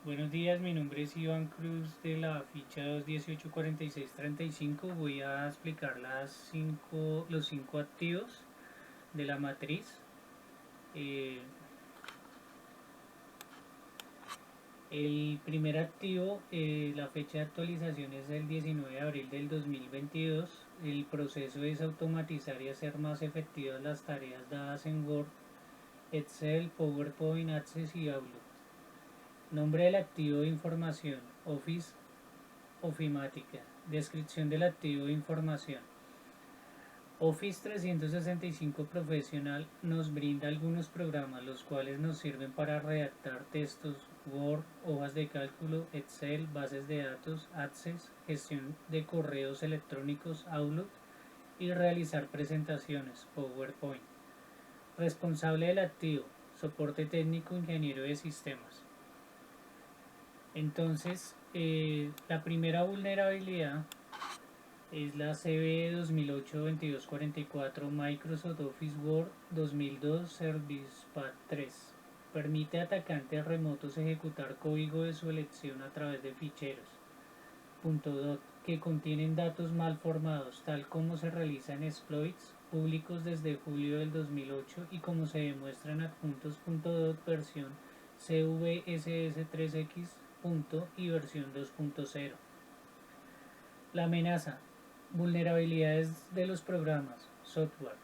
Buenos días, mi nombre es Iván Cruz de la ficha 2184635. Voy a explicar los cinco activos de la matriz. Eh, el primer activo, la fecha de actualización es el 19 de abril del 2022. El proceso es automatizar y hacer más efectivas las tareas dadas en Word, Excel, PowerPoint, Access y Outlook. Nombre del activo de información: Office ofimática. Descripción del activo de información. Office 365 Professional nos brinda algunos programas los cuales nos sirven para redactar textos, Word, hojas de cálculo, Excel, bases de datos, Access, gestión de correos electrónicos, Outlook y realizar presentaciones, PowerPoint. Responsable del activo: soporte técnico, ingeniero de sistemas. Entonces, la primera vulnerabilidad es la CVE 2008-2244 Microsoft Office Word 2002 Service Pack 3. Permite a atacantes remotos ejecutar código de su elección a través de ficheros .dot que contienen datos mal formados, tal como se realizan exploits públicos desde julio del 2008 y como se demuestra en adjuntos .dot versión CVSS3X. Y versión 2.0. La amenaza: vulnerabilidades de los programas, software.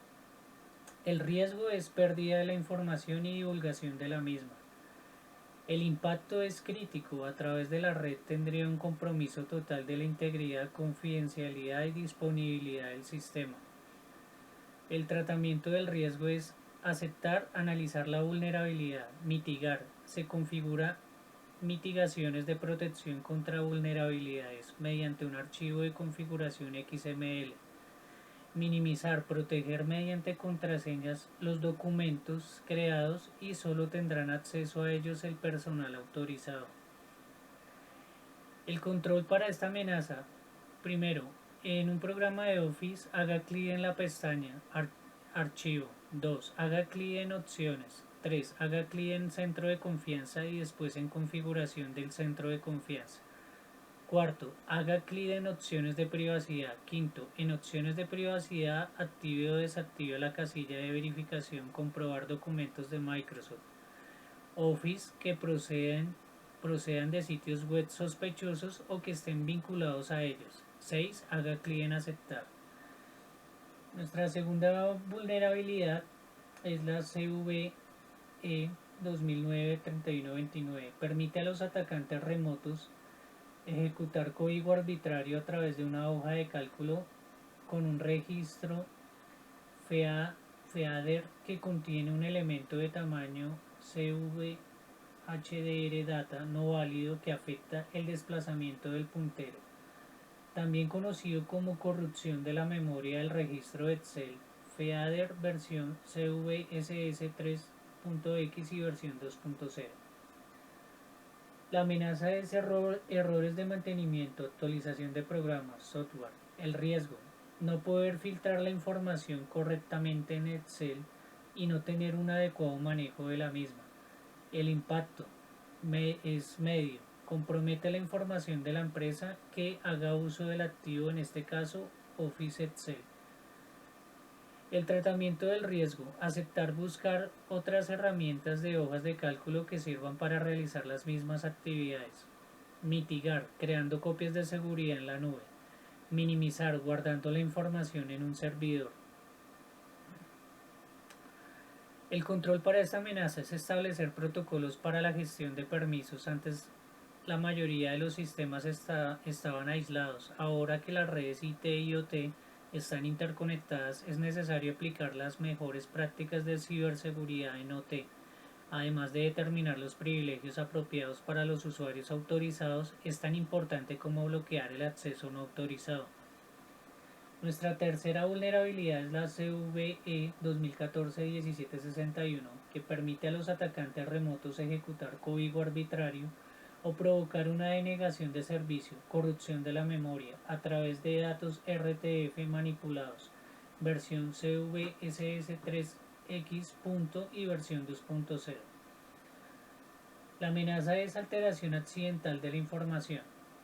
El riesgo es pérdida de la información y divulgación de la misma. El impacto es crítico. A través de la red tendría un compromiso total de la integridad, confidencialidad y disponibilidad del sistema. El tratamiento del riesgo es aceptar, analizar la vulnerabilidad, mitigar. Se configura mitigaciones de protección contra vulnerabilidades mediante un archivo de configuración XML. Minimizar, proteger mediante contraseñas los documentos creados y solo tendrán acceso a ellos el personal autorizado. El control para esta amenaza: primero, en un programa de Office, haga clic en la pestaña Archivo. 2. Haga clic en Opciones. 3. Haga clic en Centro de confianza y después en Configuración del centro de confianza. Cuarto, haga clic en Opciones de privacidad. Quinto, en Opciones de privacidad, active o desactive la casilla de verificación Comprobar documentos de Microsoft Office que procedan de sitios web sospechosos o que estén vinculados a ellos. 6. Haga clic en Aceptar. Nuestra segunda vulnerabilidad es la CVE 2009-3129. Permite a los atacantes remotos ejecutar código arbitrario a través de una hoja de cálculo con un registro FEADER que contiene un elemento de tamaño CVHDR data no válido que afecta el desplazamiento del puntero, también conocido como corrupción de la memoria del registro Excel, FEADER versión CVSS3.x y versión 2.0. La amenaza es errores de mantenimiento, actualización de programas, software. El riesgo: no poder filtrar la información correctamente en Excel y no tener un adecuado manejo de la misma. El impacto es medio. Compromete la información de la empresa que haga uso del activo, en este caso Office Excel. El tratamiento del riesgo: aceptar buscar otras herramientas de hojas de cálculo que sirvan para realizar las mismas actividades. Mitigar, creando copias de seguridad en la nube. Minimizar, guardando la información en un servidor. El control para esta amenaza es establecer protocolos para la gestión de permisos. Antes la mayoría de los sistemas estaban aislados. Ahora que las redes IT y OT están interconectadas, es necesario aplicar las mejores prácticas de ciberseguridad en OT. Además de determinar los privilegios apropiados para los usuarios autorizados, es tan importante como bloquear el acceso no autorizado. Nuestra tercera vulnerabilidad es la CVE 2014-1761, que permite a los atacantes remotos ejecutar código arbitrario o provocar una denegación de servicio, corrupción de la memoria, a través de datos RTF manipulados, versión CVSS3X. Y versión 2.0. La amenaza es alteración accidental de la información.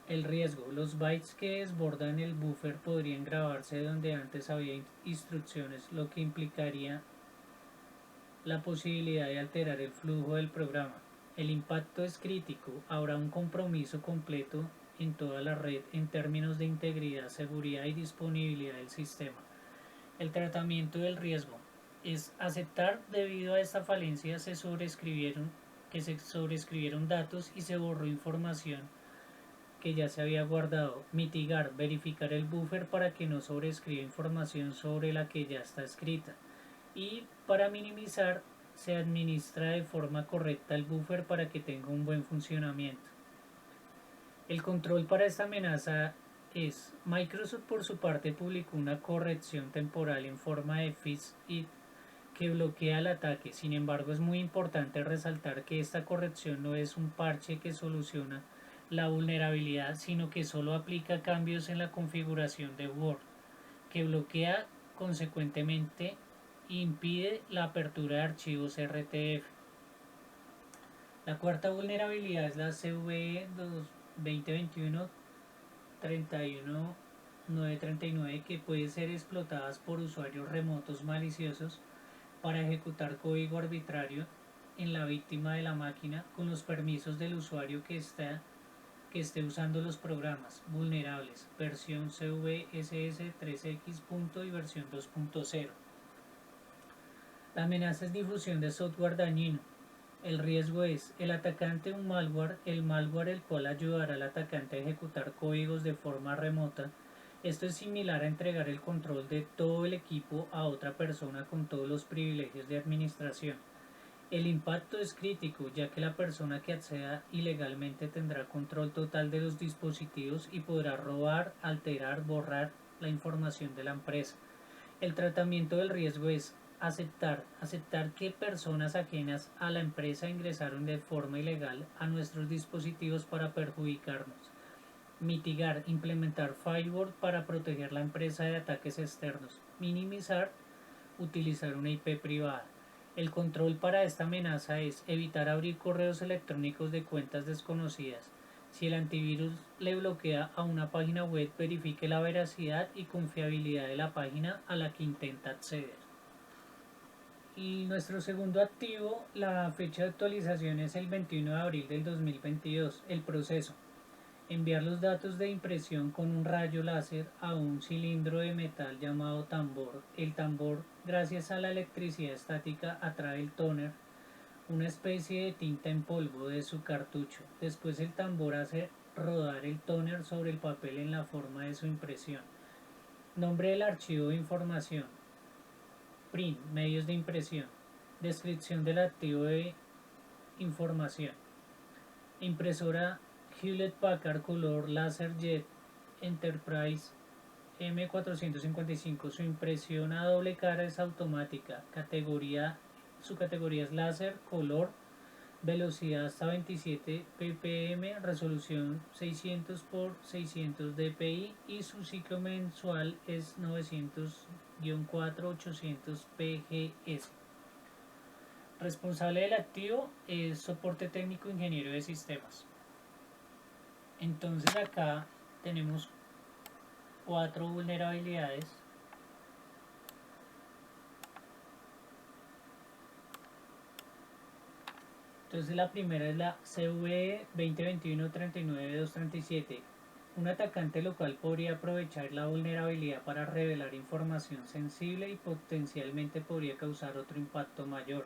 El riesgo. Los bytes que desbordan el buffer podrían grabarse donde antes había instrucciones, lo que implicaría la posibilidad de alterar el flujo del programa. El impacto es crítico. Habrá un compromiso completo en toda la red en términos de integridad, seguridad y disponibilidad del sistema. El tratamiento del riesgo es aceptar debido a esta falencia se sobreescribieron datos y se borró información que ya se había guardado. Mitigar, verificar el buffer para que no sobreescriba información sobre la que ya está escrita. Y para minimizar, se administra de forma correcta el buffer para que tenga un buen funcionamiento. El control para esta amenaza es: Microsoft por su parte publicó una corrección temporal en forma de fix-it que bloquea el ataque. Sin embargo, es muy importante resaltar que esta corrección no es un parche que soluciona la vulnerabilidad, sino que solo aplica cambios en la configuración de Word, que bloquea consecuentemente e impide la apertura de archivos RTF. La cuarta vulnerabilidad es la CVE 2021 31939, que puede ser explotadas por usuarios remotos maliciosos para ejecutar código arbitrario en la víctima de la máquina con los permisos del usuario que esté usando los programas vulnerables, versión CVSS 3X. Y versión 2.0. La amenaza es difusión de software dañino. El riesgo es el atacante un malware, el malware el cual ayudará al atacante a ejecutar códigos de forma remota. Esto es similar a entregar el control de todo el equipo a otra persona con todos los privilegios de administración. El impacto es crítico, ya que la persona que acceda ilegalmente tendrá control total de los dispositivos y podrá robar, alterar, borrar la información de la empresa. El tratamiento del riesgo es aceptar que personas ajenas a la empresa ingresaron de forma ilegal a nuestros dispositivos para perjudicarnos. Mitigar, implementar firewall para proteger la empresa de ataques externos. Minimizar, utilizar una IP privada. El control para esta amenaza es evitar abrir correos electrónicos de cuentas desconocidas. Si el antivirus le bloquea a una página web, verifique la veracidad y confiabilidad de la página a la que intenta acceder. Y nuestro segundo activo, la fecha de actualización es el 21 de abril del 2022. El proceso: enviar los datos de impresión con un rayo láser a un cilindro de metal llamado tambor. El tambor, gracias a la electricidad estática, atrae el tóner, una especie de tinta en polvo, de su cartucho. Después el tambor hace rodar el tóner sobre el papel en la forma de su impresión. Nombre del archivo de información: print, medios de impresión. Descripción del activo de información: impresora Hewlett Packard Color LaserJet Enterprise M455. Su impresión a doble cara es automática. Su categoría es láser, color, velocidad hasta 27 ppm, resolución 600 x 600 dpi y su ciclo mensual es 900-4800 pgs. Responsable del activo es soporte técnico ingeniero de sistemas. Entonces acá tenemos 4 vulnerabilidades. Entonces la primera es la CVE 2021 39237. Un atacante local podría aprovechar la vulnerabilidad para revelar información sensible y potencialmente podría causar otro impacto mayor.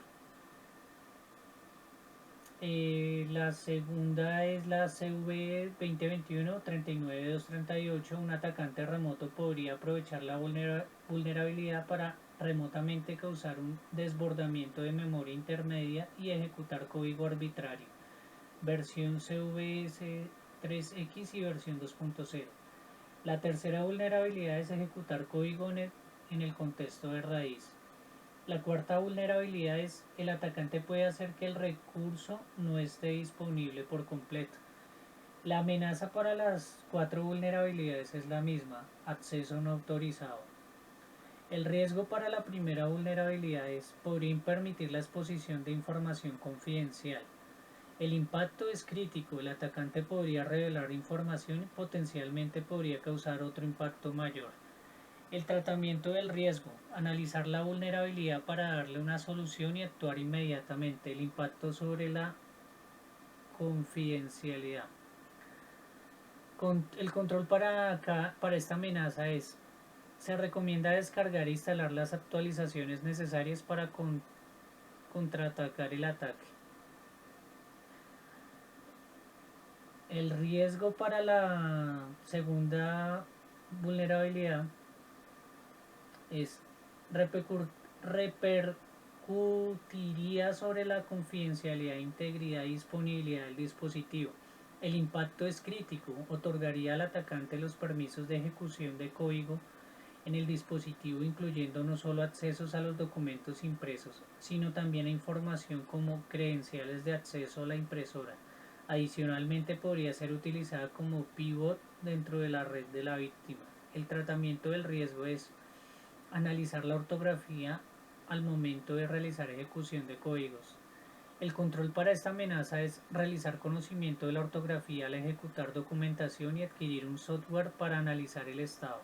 La segunda es la CVE 2021 39238. Un atacante remoto podría aprovechar la vulnerabilidad para remotamente causar un desbordamiento de memoria intermedia y ejecutar código arbitrario. Versión CVS 3X y versión 2.0. La tercera vulnerabilidad es ejecutar código en el contexto de raíz. La cuarta vulnerabilidad es: el atacante puede hacer que el recurso no esté disponible por completo. La amenaza para las 4 vulnerabilidades es la misma: acceso no autorizado. El riesgo para la primera vulnerabilidad es: podría permitir la exposición de información confidencial. El impacto es crítico, el atacante podría revelar información y potencialmente podría causar otro impacto mayor. El tratamiento del riesgo, analizar la vulnerabilidad para darle una solución y actuar inmediatamente. El impacto sobre la confidencialidad. El control para esta amenaza es: se recomienda descargar e instalar las actualizaciones necesarias para contraatacar el ataque. El riesgo para la segunda vulnerabilidad es: repercutiría sobre la confidencialidad, integridad y disponibilidad del dispositivo. El impacto es crítico, otorgaría al atacante los permisos de ejecución de código en el dispositivo, incluyendo no solo accesos a los documentos impresos, sino también a información como credenciales de acceso a la impresora. Adicionalmente, podría ser utilizada como pivot dentro de la red de la víctima. El tratamiento del riesgo es: analizar la ortografía al momento de realizar ejecución de códigos. El control para esta amenaza es realizar conocimiento de la ortografía al ejecutar documentación y adquirir un software para analizar el estado.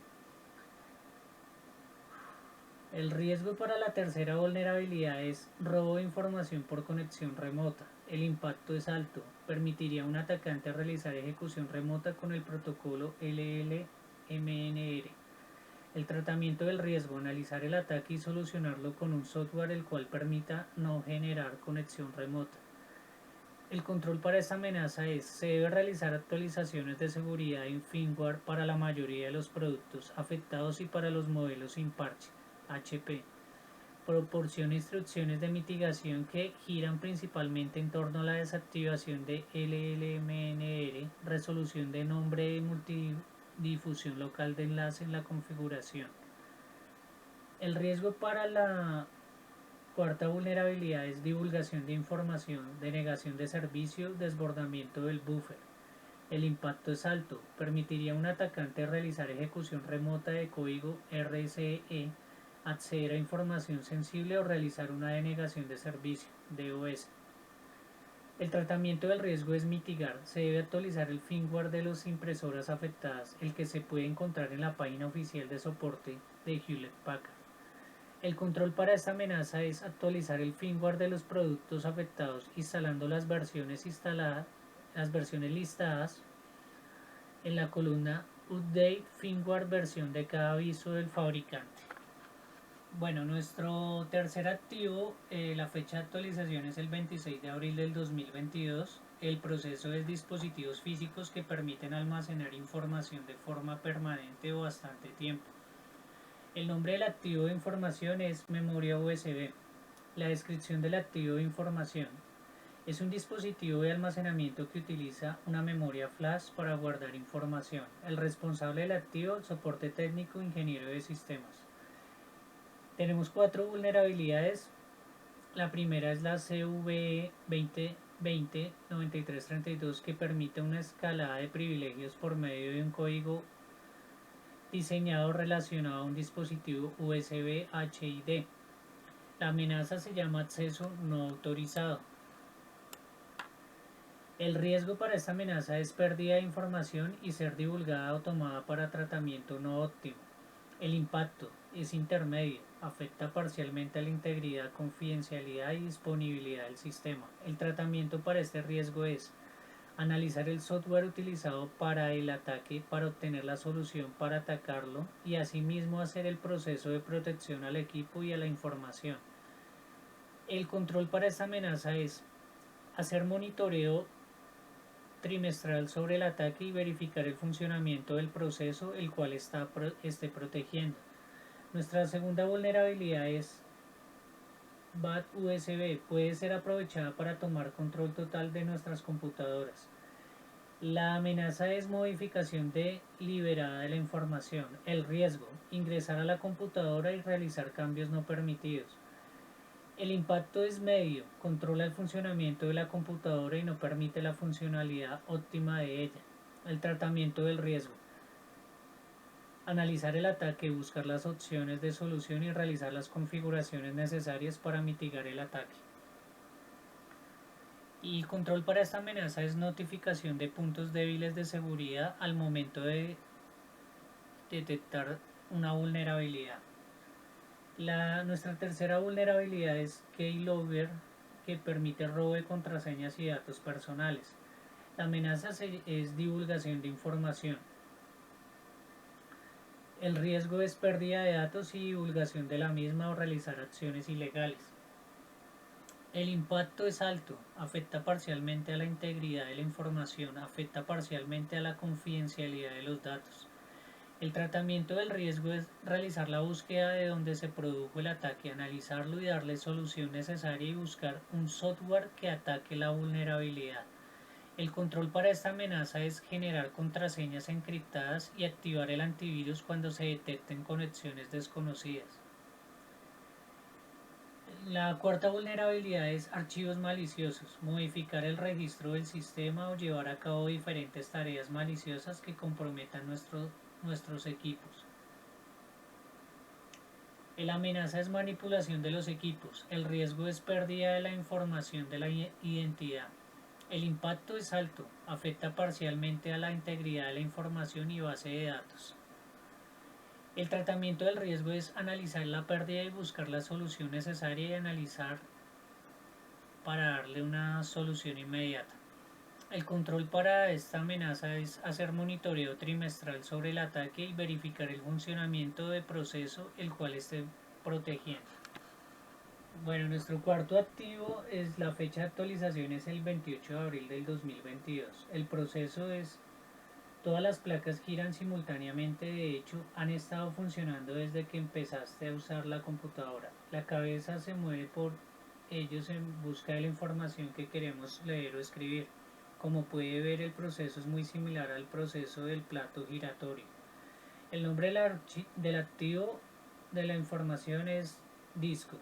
El riesgo para la tercera vulnerabilidad es robo de información por conexión remota. El impacto es alto. Permitiría a un atacante realizar ejecución remota con el protocolo LLMNR. El tratamiento del riesgo: analizar el ataque y solucionarlo con un software el cual permita no generar conexión remota. El control para esta amenaza es: se debe realizar actualizaciones de seguridad en firmware para la mayoría de los productos afectados y para los modelos sin parche, HP. Proporciona instrucciones de mitigación que giran principalmente en torno a la desactivación de LLMNR, resolución de nombre de multidifusión local de enlace en la configuración. El riesgo para la cuarta vulnerabilidad es divulgación de información, denegación de servicio, desbordamiento del buffer. El impacto es alto. Permitiría a un atacante realizar ejecución remota de código RSE, acceder a información sensible o realizar una denegación de servicio, DOS. El tratamiento del riesgo es mitigar. Se debe actualizar el firmware de las impresoras afectadas, el que se puede encontrar en la página oficial de soporte de Hewlett Packard. El control para esta amenaza es actualizar el firmware de los productos afectados instalando las versiones listadas en la columna Update Firmware versión de cada aviso del fabricante. Bueno, nuestro tercer activo, la fecha de actualización es el 26 de abril del 2022. El proceso es dispositivos físicos que permiten almacenar información de forma permanente o bastante tiempo. El nombre del activo de información es memoria USB. La descripción del activo de información: es un dispositivo de almacenamiento que utiliza una memoria flash para guardar información. El responsable del activo: soporte técnico, ingeniero de sistemas. Tenemos 4 vulnerabilidades. La primera es la CVE 2020-9332, que permite una escalada de privilegios por medio de un código diseñado relacionado a un dispositivo USB HID. La amenaza se llama acceso no autorizado. El riesgo para esta amenaza es pérdida de información y ser divulgada o tomada para tratamiento no óptimo. El impacto es intermedio, afecta parcialmente a la integridad, confidencialidad y disponibilidad del sistema. El tratamiento para este riesgo es: analizar el software utilizado para el ataque para obtener la solución para atacarlo y asimismo hacer el proceso de protección al equipo y a la información. El control para esta amenaza es: hacer monitoreo trimestral sobre el ataque y verificar el funcionamiento del proceso el cual esté protegiendo. Nuestra segunda vulnerabilidad es BAT USB. Puede ser aprovechada para tomar control total de nuestras computadoras. La amenaza es modificación deliberada de la información. El riesgo: ingresar a la computadora y realizar cambios no permitidos. El impacto es medio, controla el funcionamiento de la computadora y no permite la funcionalidad óptima de ella. El tratamiento del riesgo: analizar el ataque, buscar las opciones de solución y realizar las configuraciones necesarias para mitigar el ataque. Y el control para esta amenaza es notificación de puntos débiles de seguridad al momento de detectar una vulnerabilidad. Nuestra tercera vulnerabilidad es keylogger, que permite robo de contraseñas y datos personales. La amenaza es divulgación de información. El riesgo es pérdida de datos y divulgación de la misma o realizar acciones ilegales. El impacto es alto, afecta parcialmente a la integridad de la información, afecta parcialmente a la confidencialidad de los datos. El tratamiento del riesgo es realizar la búsqueda de donde se produjo el ataque, analizarlo y darle solución necesaria y buscar un software que ataque la vulnerabilidad. El control para esta amenaza es generar contraseñas encriptadas y activar el antivirus cuando se detecten conexiones desconocidas. La cuarta vulnerabilidad es archivos maliciosos, modificar el registro del sistema o llevar a cabo diferentes tareas maliciosas que comprometan nuestros equipos. La amenaza es manipulación de los equipos, el riesgo es pérdida de la información de la identidad. El impacto es alto, afecta parcialmente a la integridad de la información y base de datos. El tratamiento del riesgo es analizar la pérdida y buscar la solución necesaria y analizar para darle una solución inmediata. El control para esta amenaza es hacer monitoreo trimestral sobre el ataque y verificar el funcionamiento de proceso el cual esté protegiendo. Bueno, nuestro cuarto activo es la fecha de actualización es el 28 de abril del 2022. El proceso es todas las placas giran simultáneamente, de hecho han estado funcionando desde que empezaste a usar la computadora. La cabeza se mueve por ellos en busca de la información que queremos leer o escribir. Como puede ver, el proceso es muy similar al proceso del plato giratorio. El nombre del activo de la información es disco.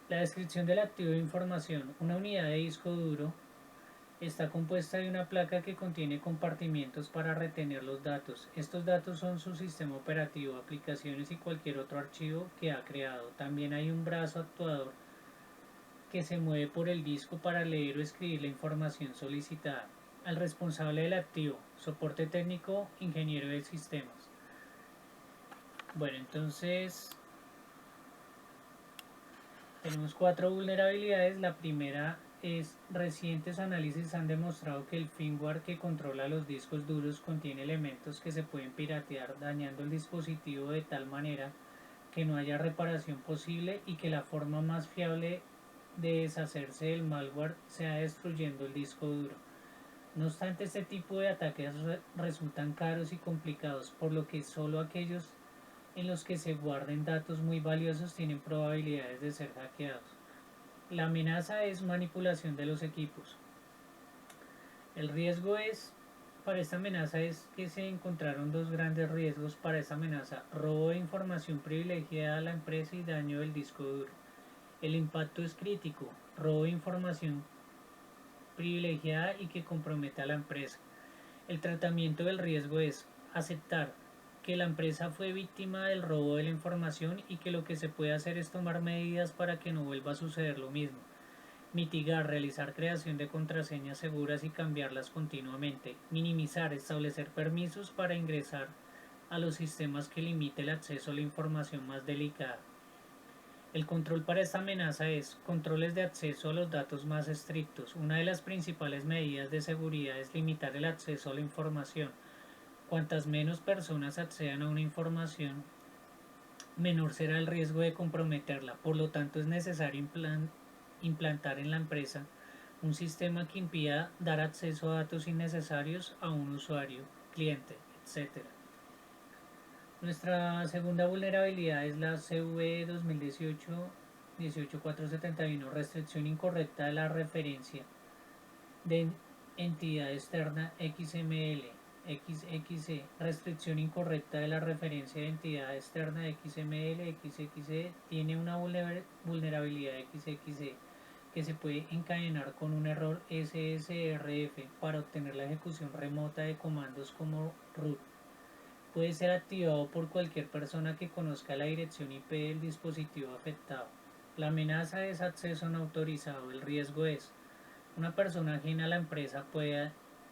La descripción del activo de información. Una unidad de disco duro está compuesta de una placa que contiene compartimientos para retener los datos. Estos datos son su sistema operativo, aplicaciones y cualquier otro archivo que ha creado. También hay un brazo actuador que se mueve por el disco para leer o escribir la información solicitada. Al responsable del activo, soporte técnico, ingeniero de sistemas. Bueno, entonces tenemos cuatro vulnerabilidades. La primera es: recientes análisis han demostrado que el firmware que controla los discos duros contiene elementos que se pueden piratear, dañando el dispositivo de tal manera que no haya reparación posible y que la forma más fiable de deshacerse del malware sea destruyendo el disco duro. No obstante, este tipo de ataques resultan caros y complicados, por lo que solo aquellos en los que se guarden datos muy valiosos tienen probabilidades de ser hackeados. La amenaza es manipulación de los equipos. El riesgo para esta amenaza es que se encontraron dos grandes riesgos para esta amenaza: robo de información privilegiada a la empresa y daño del disco duro. El impacto es crítico: robo de información privilegiada y que comprometa a la empresa. El tratamiento del riesgo es aceptar que la empresa fue víctima del robo de la información y que lo que se puede hacer es tomar medidas para que no vuelva a suceder lo mismo. Mitigar, realizar creación de contraseñas seguras y cambiarlas continuamente. Minimizar, establecer permisos para ingresar a los sistemas que limite el acceso a la información más delicada. El control para esta amenaza es controles de acceso a los datos más estrictos. Una de las principales medidas de seguridad es limitar el acceso a la información. Cuantas menos personas accedan a una información, menor será el riesgo de comprometerla. Por lo tanto, es necesario implantar en la empresa un sistema que impida dar acceso a datos innecesarios a un usuario, cliente, etc. Nuestra segunda vulnerabilidad es la CV 2018-18471, restricción incorrecta de la referencia de entidad externa XML. XXE, restricción incorrecta de la referencia de entidad externa XML. XXE tiene una vulnerabilidad XXE que se puede encadenar con un error SSRF para obtener la ejecución remota de comandos como root. Puede ser activado por cualquier persona que conozca la dirección IP del dispositivo afectado. La amenaza es acceso no autorizado. El riesgo es Una persona ajena a la empresa puede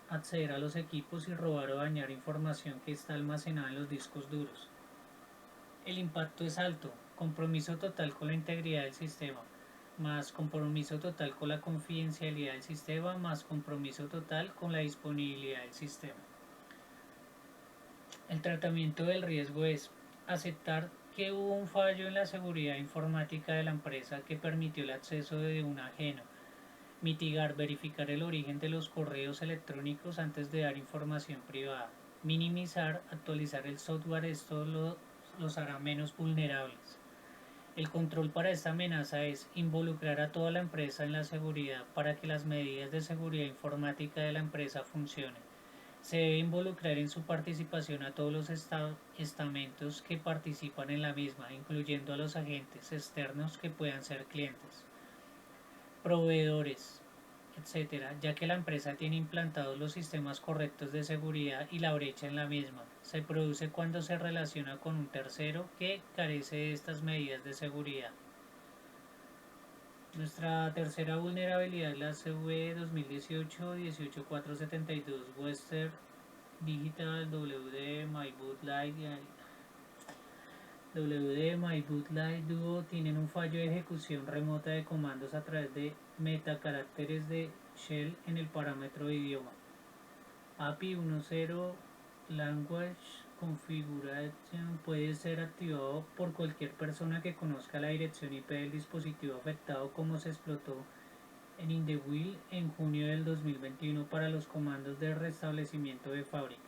acceder a los equipos y robar o dañar información que está almacenada en los discos duros. El impacto es alto, compromiso total con la integridad del sistema, más compromiso total con la confidencialidad del sistema, más compromiso total con la disponibilidad del sistema. El tratamiento del riesgo es aceptar que hubo un fallo en la seguridad informática de la empresa que permitió el acceso de un ajeno, mitigar, verificar el origen de los correos electrónicos antes de dar información privada, minimizar, actualizar el software, esto los hará menos vulnerables. El control para esta amenaza es involucrar a toda la empresa en la seguridad para que las medidas de seguridad informática de la empresa funcionen. Se debe involucrar en su participación a todos los estamentos que participan en la misma, incluyendo a los agentes externos que puedan ser clientes, proveedores, etcétera, ya que la empresa tiene implantados los sistemas correctos de seguridad y la brecha en la misma se produce cuando se relaciona con un tercero que carece de estas medidas de seguridad. Nuestra tercera vulnerabilidad es la CV 2018-18472 Western Digital WD MyBootlight Duo tienen un fallo de ejecución remota de comandos a través de metacaracteres de shell en el parámetro de idioma. API 1.0 Language Configuration puede ser activado por cualquier persona que conozca la dirección IP del dispositivo afectado, como se explotó en InTheWheel en junio del 2021 para los comandos de restablecimiento de fábrica.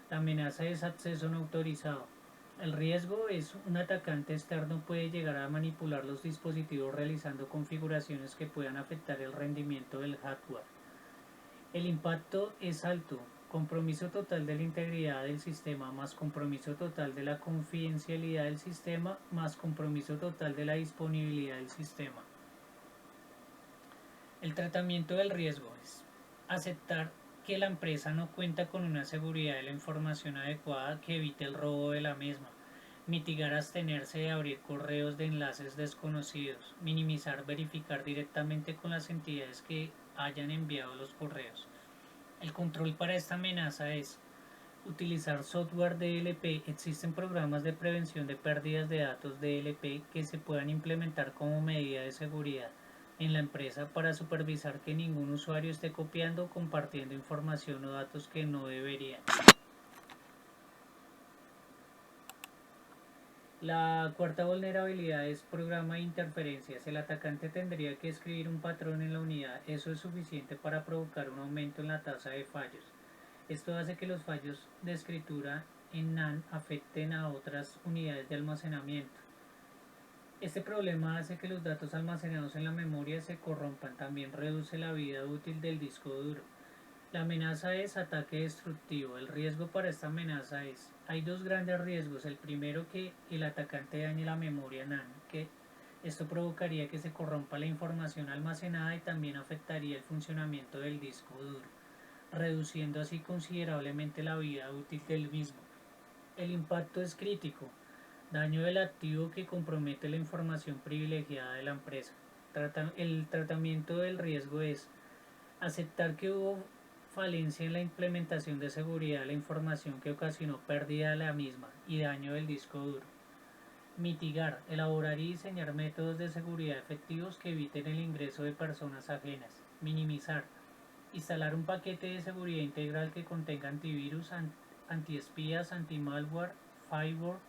La amenaza es acceso no autorizado. El riesgo es un atacante externo puede llegar a manipular los dispositivos realizando configuraciones que puedan afectar el rendimiento del hardware. El impacto es alto, compromiso total de la integridad del sistema más compromiso total de la confidencialidad del sistema más compromiso total de la disponibilidad del sistema. El tratamiento del riesgo es aceptar que la empresa no cuenta con una seguridad de la información adecuada que evite el robo de la misma, mitigar, abstenerse de abrir correos de enlaces desconocidos, minimizar, verificar directamente con las entidades que hayan enviado los correos. El control para esta amenaza es utilizar software DLP. Existen programas de prevención de pérdidas de datos DLP que se puedan implementar como medida de seguridad en la empresa para supervisar que ningún usuario esté copiando o compartiendo información o datos que no debería. La cuarta vulnerabilidad es programa de interferencias. El atacante tendría que escribir un patrón en la unidad. Eso es suficiente para provocar un aumento en la tasa de fallos. Esto hace que los fallos de escritura en NAND afecten a otras unidades de almacenamiento. Este problema hace que los datos almacenados en la memoria se corrompan. También reduce la vida útil del disco duro. La amenaza es ataque destructivo. El riesgo para esta amenaza es, hay dos grandes riesgos. El primero, que el atacante dañe la memoria NAND, que esto provocaría que se corrompa la información almacenada y también afectaría el funcionamiento del disco duro, reduciendo así considerablemente la vida útil del mismo. El impacto es crítico. Daño del activo que compromete la información privilegiada de la empresa. El tratamiento del riesgo es aceptar que hubo falencia en la implementación de seguridad de la información que ocasionó pérdida de la misma y daño del disco duro. Mitigar, elaborar y diseñar métodos de seguridad efectivos que eviten el ingreso de personas ajenas. Minimizar, instalar un paquete de seguridad integral que contenga antivirus, antiespías, antimalware, firewall,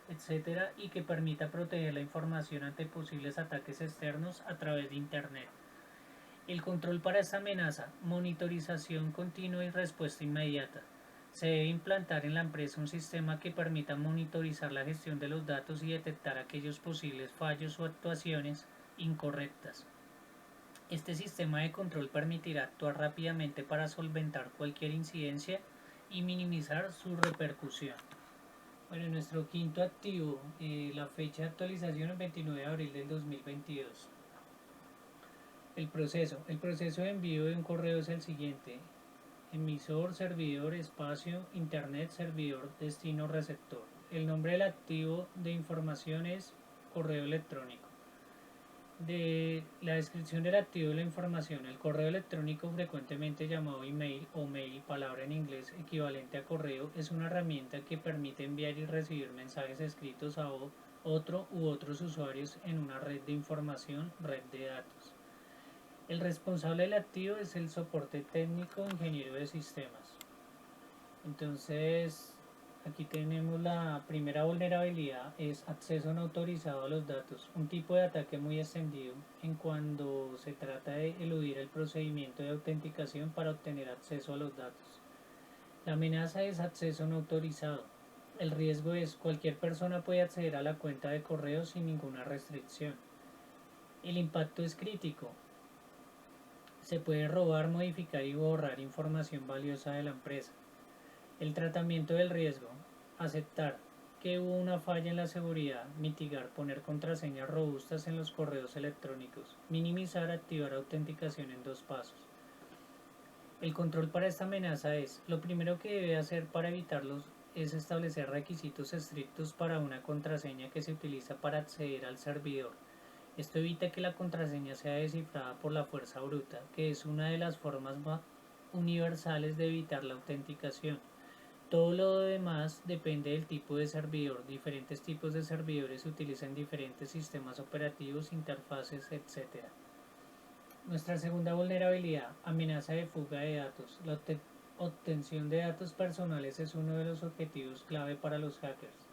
etc. y que permita proteger la información ante posibles ataques externos a través de Internet. El control para esta amenaza, monitorización continua y respuesta inmediata. Se debe implantar en la empresa un sistema que permita monitorizar la gestión de los datos y detectar aquellos posibles fallos o actuaciones incorrectas. Este sistema de control permitirá actuar rápidamente para solventar cualquier incidencia y minimizar su repercusión. Bueno, nuestro quinto activo, la fecha de actualización el 29 de abril del 2022. El proceso de envío de un correo es el siguiente: emisor, servidor, espacio, internet, servidor, destino, receptor. El nombre del activo de información es correo electrónico. De la descripción del activo de la información, el correo electrónico, frecuentemente llamado email o mail, palabra en inglés equivalente a correo, es una herramienta que permite enviar y recibir mensajes escritos a otro u otros usuarios en una red de información, red de datos. El responsable del activo es el soporte técnico ingeniero de sistemas. Entonces, aquí tenemos la primera vulnerabilidad, es acceso no autorizado a los datos, un tipo de ataque muy extendido en cuando se trata de eludir el procedimiento de autenticación para obtener acceso a los datos. La amenaza es acceso no autorizado. El riesgo es cualquier persona puede acceder a la cuenta de correo sin ninguna restricción. El impacto es crítico. Se puede robar, modificar y borrar información valiosa de la empresa. El tratamiento del riesgo. Aceptar que hubo una falla en la seguridad, mitigar, poner contraseñas robustas en los correos electrónicos, minimizar, activar autenticación en 2 pasos. El control para esta amenaza es, lo primero que debe hacer para evitarlos es establecer requisitos estrictos para una contraseña que se utiliza para acceder al servidor. Esto evita que la contraseña sea descifrada por la fuerza bruta, que es una de las formas más universales de evitar la autenticación. Todo lo demás depende del tipo de servidor. Diferentes tipos de servidores utilizan diferentes sistemas operativos, interfaces, etc. Nuestra segunda vulnerabilidad, amenaza de fuga de datos. La obtención de datos personales es uno de los objetivos clave para los hackers.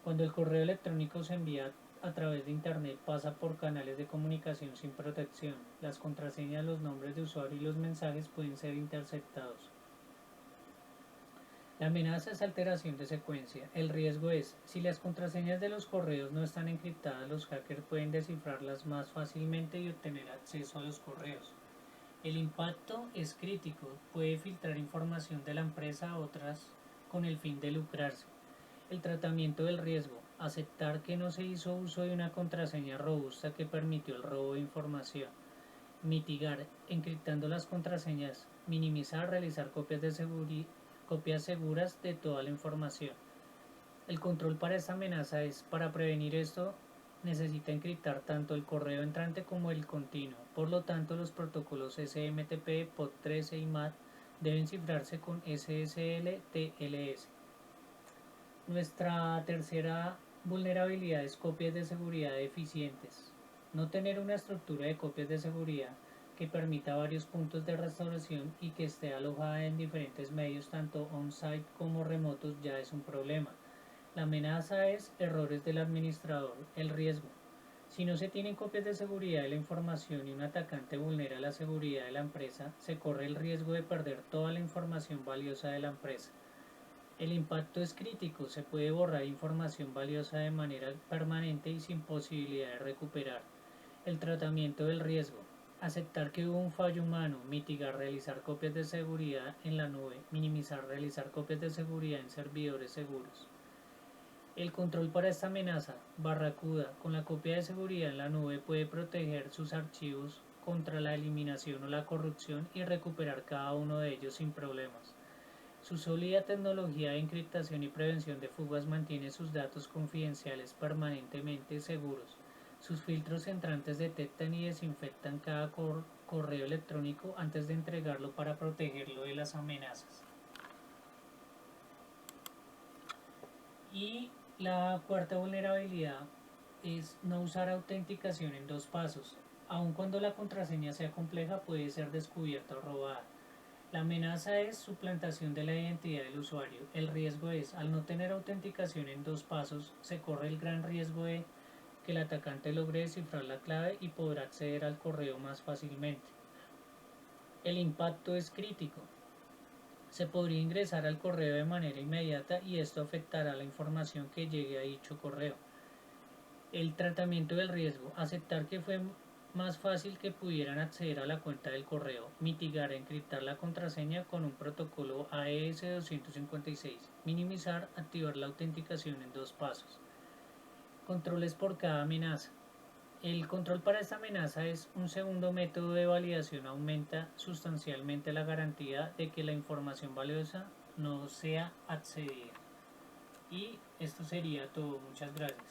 Cuando el correo electrónico se envía a través de Internet, pasa por canales de comunicación sin protección. Las contraseñas, los nombres de usuario y los mensajes pueden ser interceptados. La amenaza es alteración de secuencia. El riesgo es, si las contraseñas de los correos no están encriptadas, los hackers pueden descifrarlas más fácilmente y obtener acceso a los correos. El impacto es crítico, puede filtrar información de la empresa a otras con el fin de lucrarse. El tratamiento del riesgo, aceptar que no se hizo uso de una contraseña robusta que permitió el robo de información. Mitigar, encriptando las contraseñas, minimizar, realizar copias seguras de toda la información. El control para esta amenaza es, para prevenir esto, necesita encriptar tanto el correo entrante como el continuo. Por lo tanto, los protocolos SMTP, POP13 y MAT deben cifrarse con SSL-TLS. Nuestra tercera vulnerabilidad es copias de seguridad eficientes. No tener una estructura de copias de seguridad que permita varios puntos de restauración y que esté alojada en diferentes medios tanto on-site como remotos ya es un problema. La amenaza es errores del administrador, el riesgo. Si no se tienen copias de seguridad de la información y un atacante vulnera la seguridad de la empresa, se corre el riesgo de perder toda la información valiosa de la empresa. El impacto es crítico, se puede borrar información valiosa de manera permanente y sin posibilidad de recuperar. El tratamiento del riesgo. Aceptar que hubo un fallo humano, mitigar, realizar copias de seguridad en la nube, minimizar, realizar copias de seguridad en servidores seguros. El control para esta amenaza, Barracuda, con la copia de seguridad en la nube puede proteger sus archivos contra la eliminación o la corrupción y recuperar cada uno de ellos sin problemas. Su sólida tecnología de encriptación y prevención de fugas mantiene sus datos confidenciales permanentemente seguros. Sus filtros entrantes detectan y desinfectan cada correo electrónico antes de entregarlo para protegerlo de las amenazas. Y la cuarta vulnerabilidad es no usar autenticación en 2 pasos. Aun cuando la contraseña sea compleja, puede ser descubierta o robada. La amenaza es suplantación de la identidad del usuario. El riesgo es, al no tener autenticación en 2 pasos, se corre el gran riesgo de que el atacante logre descifrar la clave y podrá acceder al correo más fácilmente. El impacto es crítico. Se podría ingresar al correo de manera inmediata y esto afectará la información que llegue a dicho correo. El tratamiento del riesgo. Aceptar que fue más fácil que pudieran acceder a la cuenta del correo. Mitigar e encriptar la contraseña con un protocolo AES-256. Minimizar, activar la autenticación en 2 pasos. Controles por cada amenaza. El control para esta amenaza es un segundo método de validación. Aumenta sustancialmente la garantía de que la información valiosa no sea accedida. Y esto sería todo. Muchas gracias.